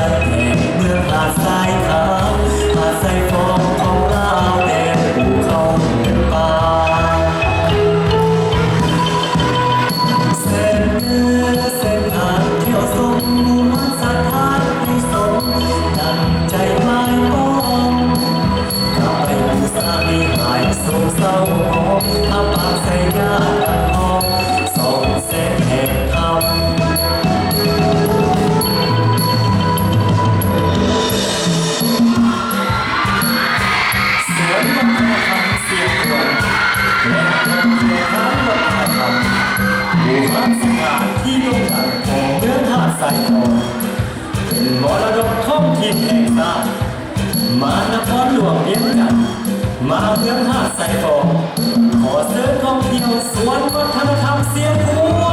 จัดแห่งเมืองหาดทรายขาวหาดทรายฟองของลาวแดนภูเขาเป็นป่าเส้นเนื้อเส้นทางเที่ยวสมบูรณ์สถานที่สมดังใจหมายปองกลับไปอุตสามีหายโศกเศร้าหมองถ้าปากใส่ยาดังทองส่องแสงแห่งธรรมสวนวัฒนธรรมเสียงหวนและท่องเที่ยวทางวัฒนธรรมอยู่ข้างสถานที่โด่งดังของเมืองหาดทรายทองเป็นมรดกท้องถิ่นแห่งชาติมานครหลวงเวียงจันทร์มาเมืองหาดทรายทองขอเชิญท่องเที่ยวสวนวัฒนธรรมเสียงหวน